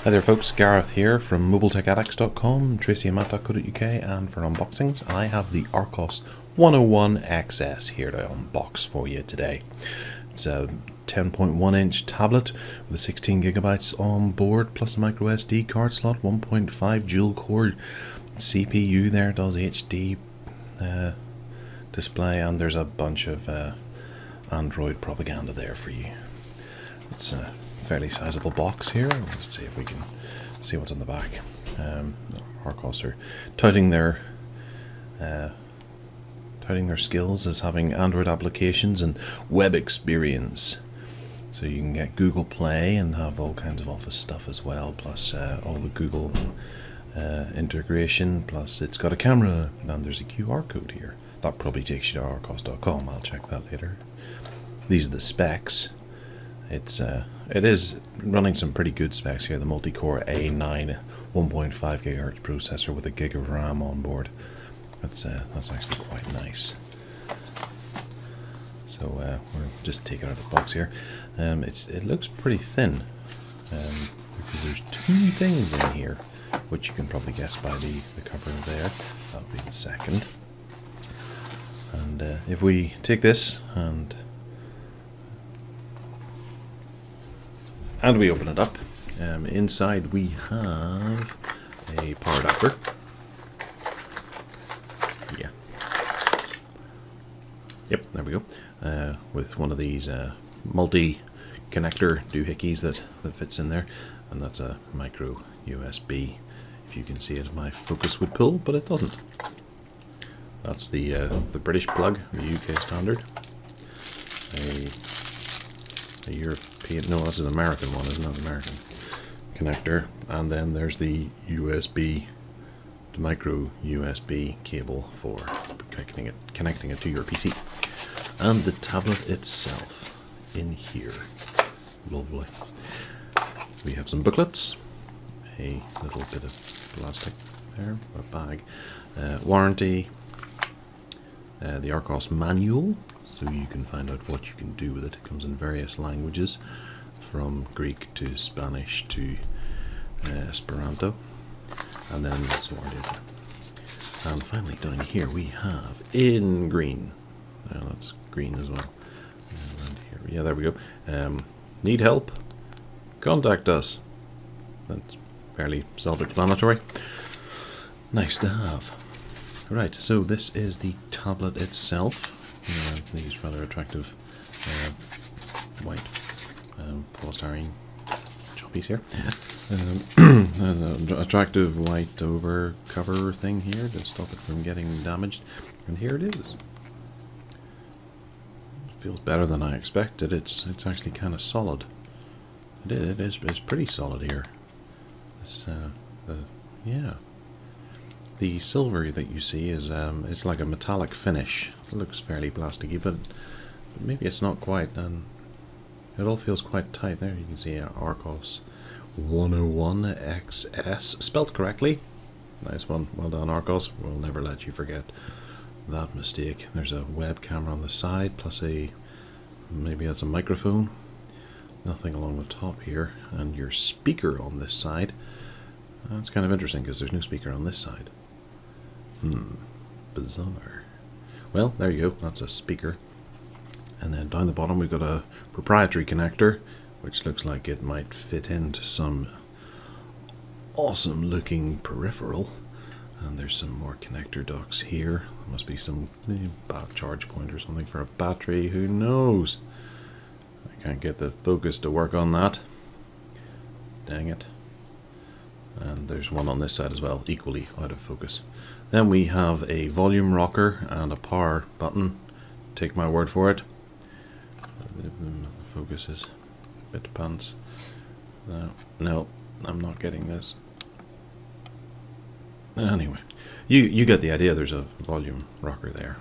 Hi there folks, Gareth here from mobiletechaddicts.com, tracyandmatt.co.uk, and for unboxings I have the Archos 101 XS here to unbox for you today. It's a 10.1 inch tablet with 16 gigabytes on board plus a micro SD card slot, 1.5 dual core CPU there, does HD display, and there's a bunch of Android propaganda there for you. It's a fairly sizable box here. Let's see if we can see what's on the back. Archos are touting their skills as having Android applications and web experience. So you can get Google Play and have all kinds of Office stuff as well, plus all the Google integration, plus it's got a camera, and there's a QR code here. That probably takes you to archos.com. I'll check that later. These are the specs. It is running some pretty good specs here. The multi-core A9 1.5 GHz processor with a gig of RAM on board. That's actually quite nice. So we'll just take it out of the box here. It looks pretty thin because there's two things in here, which you can probably guess by the cover there. That'll be the second. And if we take this and we open it up, inside we have a power adapter. Yeah. Yep, there we go. With one of these multi-connector doohickeys that fits in there, and that's a micro USB. If you can see it, my focus would pull, but it doesn't. That's the British plug, the UK standard. A European, no, that's an American one, isn't it? American connector, and then there's the USB, the micro USB cable for connecting it to your PC, and the tablet itself in here. Lovely. We have some booklets, a little bit of plastic there, a bag, warranty, the Archos manual, so you can find out what you can do with it. It comes in various languages, from Greek to Spanish to Esperanto, and then this warranty. And finally down here we have in green. That's green as well. And here, yeah, there we go. Need help? Contact us. That's fairly self-explanatory. Nice to have. Right, so this is the tablet itself. These rather attractive white polystyrene choppies here. Attractive white over cover thing here to stop it from getting damaged. And here it is. It feels better than I expected. It's actually kind of solid. It's pretty solid here. Yeah. The silver that you see is it's like a metallic finish. It looks fairly plasticky, but maybe it's not quite, and it all feels quite tight. There you can see Archos 101 XS, spelt correctly. Nice one, well done Archos. We'll never let you forget that mistake. There's a web camera on the side, plus maybe that's a microphone. Nothing along the top here, and your speaker on this side. That's kind of interesting because there's no speaker on this side. Bizarre. Well, there you go, that's a speaker. And then down the bottom we've got a proprietary connector, which looks like it might fit into some awesome looking peripheral. And there's some more connector docks here. There must be some charge point or something for a battery, who knows? I can't get the focus to work on that. Dang it. And there's one on this side as well, equally out of focus. Then we have a volume rocker and a power button. Take my word for it. The focus is a bit pants. No, I'm not getting this. Anyway, you get the idea. There's a volume rocker there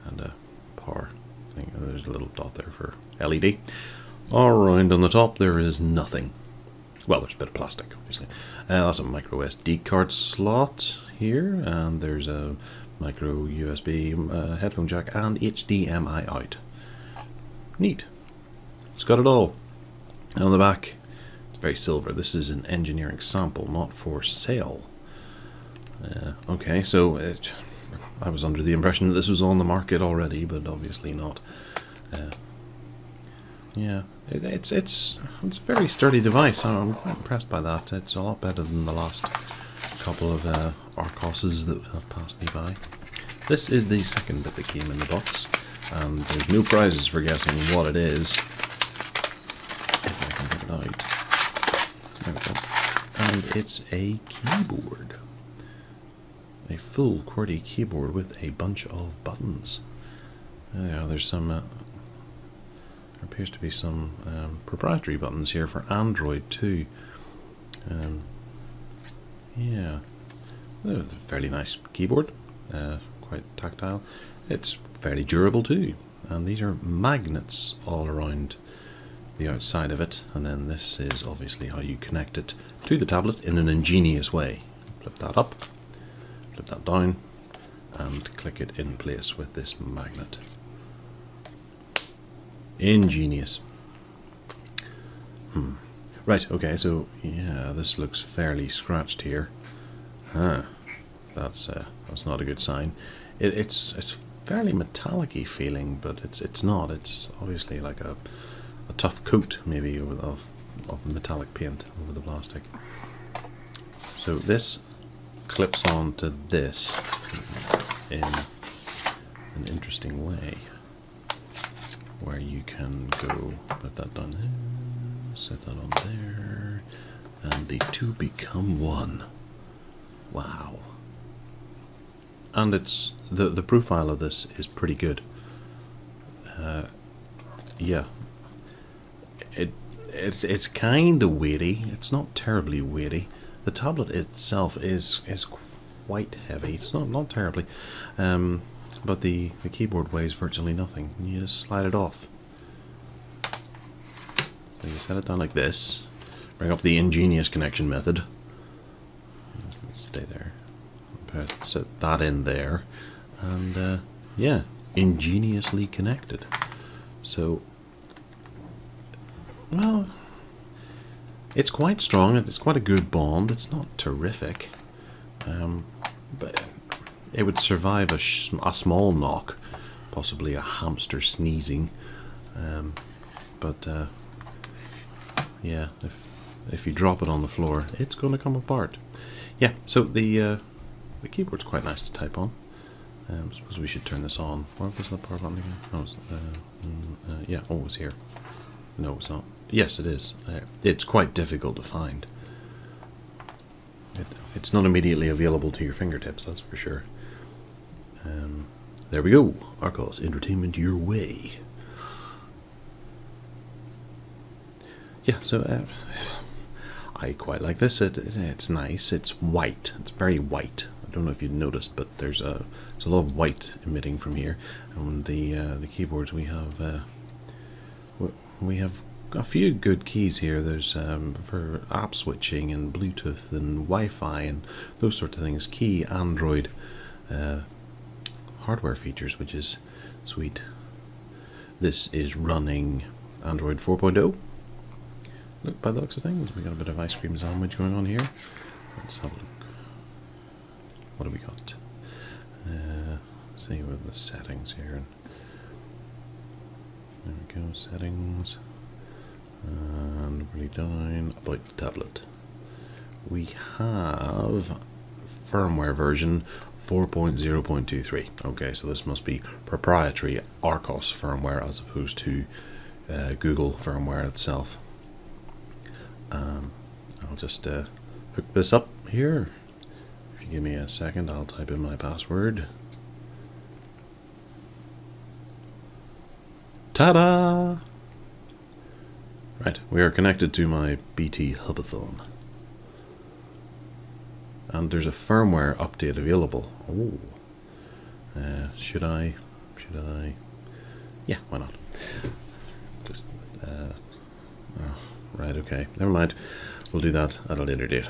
and a power thing. There's a little dot there for LED. Around on the top there is nothing. Well, there's a bit of plastic, obviously. That's a micro SD card slot here, and there's a micro USB headphone jack and HDMI out. Neat. It's got it all. And on the back, very silver. This is an engineering sample, not for sale. Okay, so I was under the impression that this was on the market already, but obviously not. Yeah, it's a very sturdy device. I'm quite impressed by that. It's a lot better than the last couple of Archoses that have passed me by. This is the second bit that came in the box, and there's no prizes for guessing what it is. If I can get it out. There we go. And it's a keyboard. A full QWERTY keyboard with a bunch of buttons. Yeah, there's some. There appears to be some proprietary buttons here for Android too. Yeah, it's a fairly nice keyboard. Quite tactile. It's fairly durable too. And these are magnets all around the outside of it. And then this is obviously how you connect it to the tablet in an ingenious way. Flip that up. Flip that down and click it in place with this magnet. Ingenious. Right, okay, so yeah, this looks fairly scratched here. Huh. That's not a good sign. It's fairly metallic-y feeling, but it's not. It's obviously like a tough coat maybe of metallic paint over the plastic. So this clips onto this in an interesting way, where you can go put that down there, set that on there, and the two become one. Wow. And it's the profile of this is pretty good. Yeah, it's kind of weighty. It's not terribly weighty. The tablet itself is quite heavy. It's not terribly, but the keyboard weighs virtually nothing. You just slide it off. So you set it down like this. Bring up the ingenious connection method. Stay there. Set that in there, and yeah, ingeniously connected. So, well, it's quite strong. It's quite a good bond. It's not terrific, but it would survive a small knock, possibly a hamster sneezing. But yeah, if you drop it on the floor, it's going to come apart. Yeah. So the keyboard's quite nice to type on. I suppose we should turn this on. What was the power button again? Oh, yeah, oh, it was here. No, it's not. Yes, it is. It's quite difficult to find. It's not immediately available to your fingertips, that's for sure. There we go. Archos, entertainment your way. Yeah, so I quite like this. It's nice. It's white. It's very white. I don't know if you've noticed, but there's a lot of white emitting from here. And the keyboards we have a few good keys here. There's for app switching and Bluetooth and Wi-Fi and those sorts of things. Key Android hardware features, which is sweet. This is running Android 4.0. Look, by the looks of things, we got a bit of ice cream sandwich going on here. Let's have a look. What do we got? Let's see with the settings here. There we go, settings. And really down about the tablet. We have firmware version 4.0.23. Okay, so this must be proprietary Archos firmware as opposed to Google firmware itself. I'll just hook this up here. If you give me a second, I'll type in my password. Ta-da! Right, we are connected to my BT Hubathon. And there's a firmware update available. Oh. Should I? Yeah, why not? Just, oh, right, okay. Never mind. We'll do that at a later date.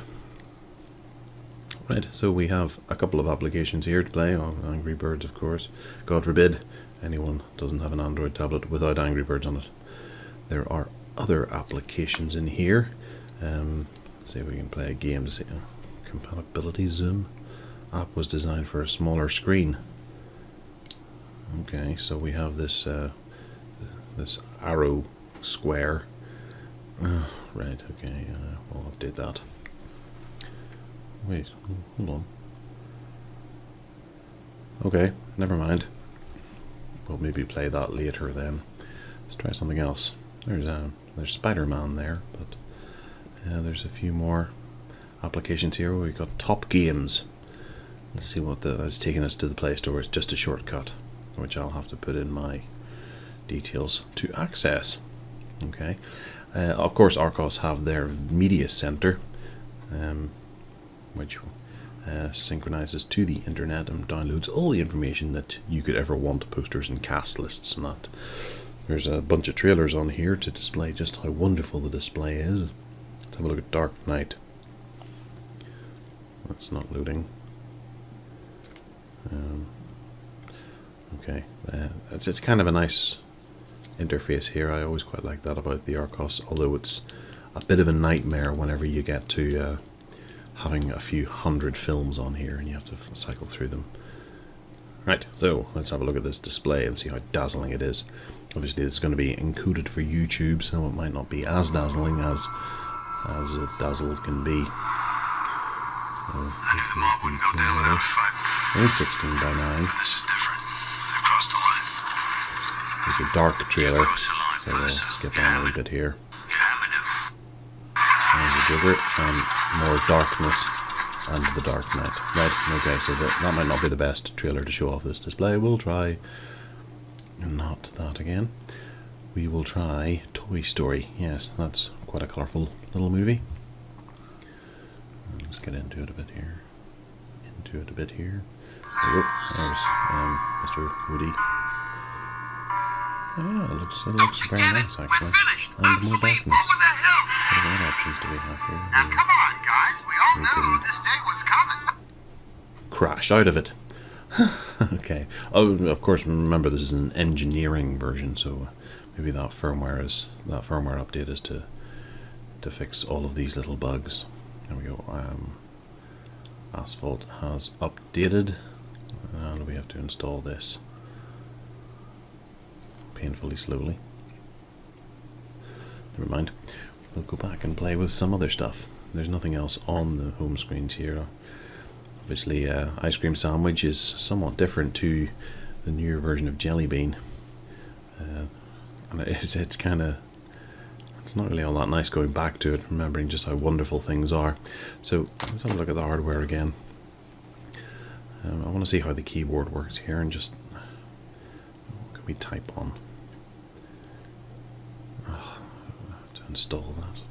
Right, so we have a couple of applications here to play on Angry Birds, of course. God forbid anyone doesn't have an Android tablet without Angry Birds on it. There are other applications in here. See if we can play a game to see. Compatibility zoom. App was designed for a smaller screen. Okay, so we have this this arrow square. Right. Okay. We'll update that. Wait. Hold on. Okay. Never mind. We'll maybe play that later then. Let's try something else. There's Spider-Man there, but there's a few more applications here. We've got Top Games. Let's see what it's taking us to the Play Store. It's just a shortcut, which I'll have to put in my details to access. Okay. Of course, Archos have their media center, which synchronizes to the internet and downloads all the information that you could ever want, posters and cast lists and that. There's a bunch of trailers on here to display just how wonderful the display is. Let's have a look at Dark Knight. That's not loading. Okay, it's kind of a nice interface here. I always quite like that about the Archos, although it's a bit of a nightmare whenever you get to having a few hundred films on here and you have to cycle through them. Right, so let's have a look at this display and see how dazzling it is. Obviously it's going to be encoded for YouTube, so it might not be as dazzling as a dazzle can be. So, it's 16 by 9. This is different. They've crossed the line. It's a dark trailer, so we'll skip on a wee bit here. And the Joker, and more darkness, and the Dark Knight. Right, okay, so that might not be the best trailer to show off this display. We'll try not that again. We will try Toy Story. Yes, that's quite a colourful little movie. Let's get into it a bit here. There's Mr. Woody. Yeah, it looks very nice actually. And more darkness. What options do we have here? Now come on, guys. We all knew this day was coming. Crash out of it. Okay. Oh, of course. Remember, this is an engineering version, so maybe that firmware update is to fix all of these little bugs. There we go. Asphalt has updated, and we have to install this painfully slowly. Never mind. We'll go back and play with some other stuff. There's nothing else on the home screens here. Obviously, Ice Cream Sandwich is somewhat different to the newer version of Jelly Bean, and it's kind of. It's not really all that nice going back to it, remembering just how wonderful things are. So let's have a look at the hardware again. I want to see how the keyboard works here, and just what can we type on? Oh, I have to install that.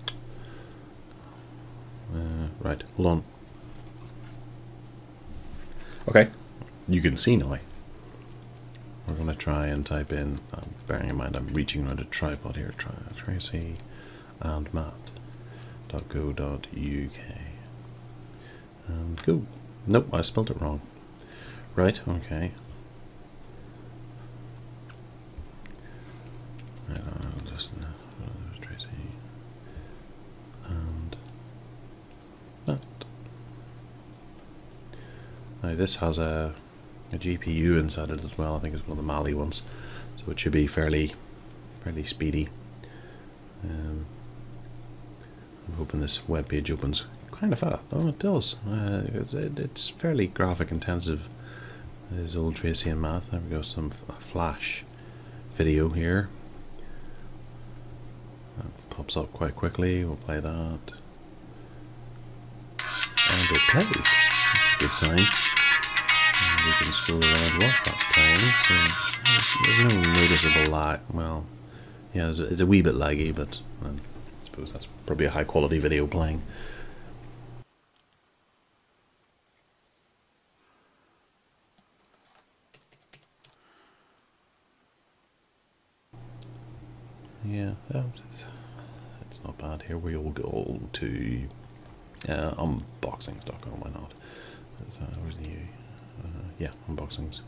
Right, hold on. Okay, you can see now. We're going to try and type in, bearing in mind I'm reaching around a tripod here, Tracy and Matt.co.uk, and go. Nope, I spelled it wrong. Right, okay. I'll just Tracy and Matt. Now this has a GPU inside it as well. I think it's one of the Mali ones, so it should be fairly speedy. I'm hoping this web page opens kind of fast. Oh, it does. It's fairly graphic intensive. There's old Tracy and Matt. There we go. Some flash video here. That pops up quite quickly. We'll play that, and it plays. Good sign. We can scroll around whilst that's playing, so there's no noticeable lag. Well, yeah, it's a wee bit laggy, but I suppose that's probably a high quality video playing. Yeah, it's not bad. Here we'll go to unboxings.com. Why not? Where's the yeah, unboxings.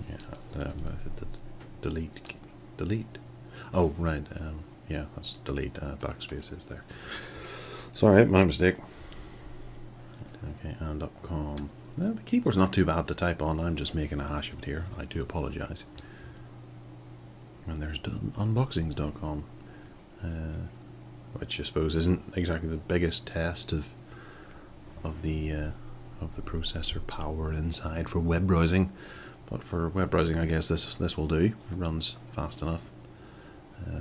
Yeah, delete. Oh, right. yeah, that's delete backspace is there. Sorry, my mistake. Okay, and .com. The keyboard's not too bad to type on. I'm just making a hash of it here. I do apologise. And there's unboxings.com, which I suppose isn't exactly the biggest test of the processor power inside for web browsing, but for web browsing, I guess this will do. It runs fast enough,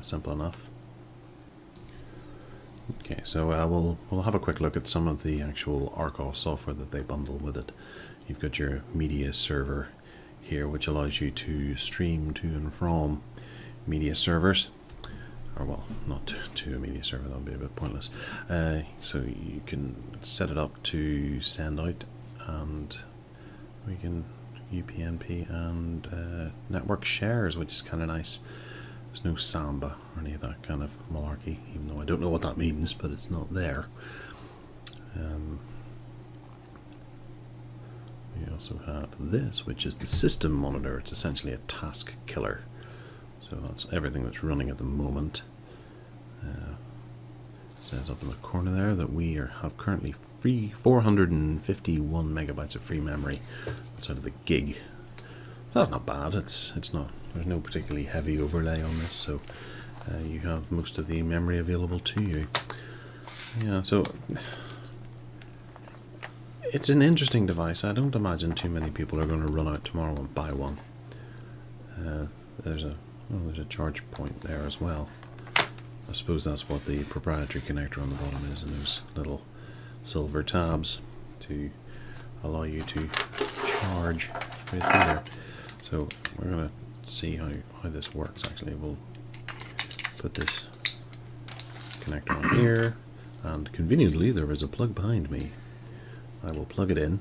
simple enough. Okay, so we'll have a quick look at some of the actual Archos software that they bundle with it. You've got your media server here, which allows you to stream to and from media servers, or well, not to a media server, that would be a bit pointless. So you can set it up to send out, and we can UPnP and network shares, which is kind of nice. There's no Samba or any of that kind of malarkey, even though I don't know what that means, but it's not there. We also have this, which is the system monitor. It's essentially a task killer. So that's everything that's running at the moment. It says up in the corner there that we have currently 451 megabytes of free memory. That's out of the gig. That's not bad. It's not. There's no particularly heavy overlay on this, so you have most of the memory available to you. Yeah, so it's an interesting device. I don't imagine too many people are going to run out tomorrow and buy one. There's a charge point there as well. I suppose that's what the proprietary connector on the bottom is, and those little silver tabs to allow you to charge right through there. So we're going to see how this works. Actually, we'll put this connector on here, and conveniently there is a plug behind me. I will plug it in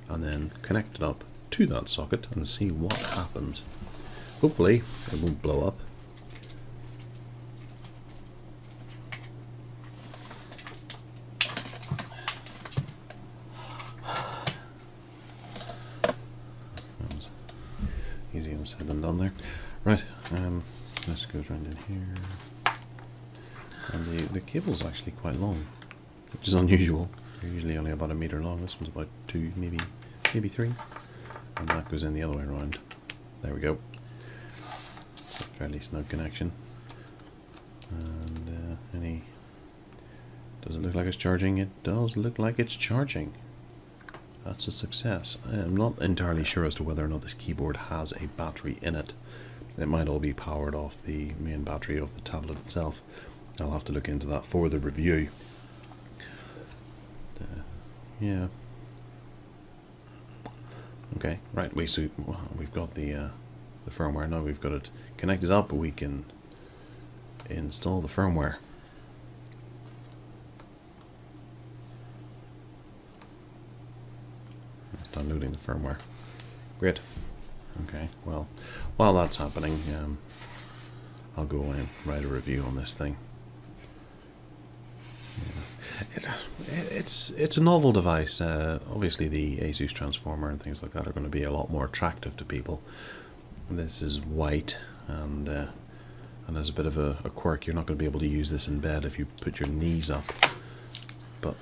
and then connect it up to that socket and see what happens. Hopefully it won't blow up. That was easier said than done there. Right, let's go around in here. And the cable's actually quite long, which is unusual. They're usually only about a meter long. This one's about 2, maybe 3, and that goes in the other way around. There we go. Fairly snug connection. And does it look like it's charging? It does look like it's charging. That's a success. I am not entirely sure as to whether or not this keyboard has a battery in it. It might all be powered off the main battery of the tablet itself. I'll have to look into that for the review. Yeah. Okay, right. We've got the firmware now. We've got it connected up, but we can install the firmware. It's downloading the firmware. Great. Okay. Well, while that's happening, I'll go and write a review on this thing. It's a novel device. Obviously the Asus transformer and things like that are going to be a lot more attractive to people. This is white, and there's a bit of a quirk. You're not going to be able to use this in bed if you put your knees up, but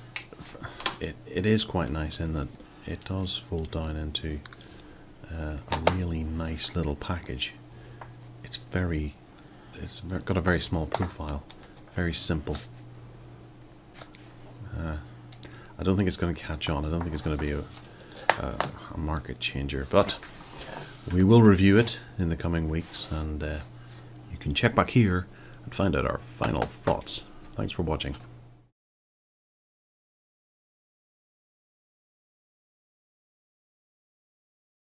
it is quite nice in that it does fold down into a really nice little package. It's got a very small profile, very simple. I don't think it's going to catch on. I don't think it's going to be a market changer, but we will review it in the coming weeks, and you can check back here and find out our final thoughts. Thanks for watching.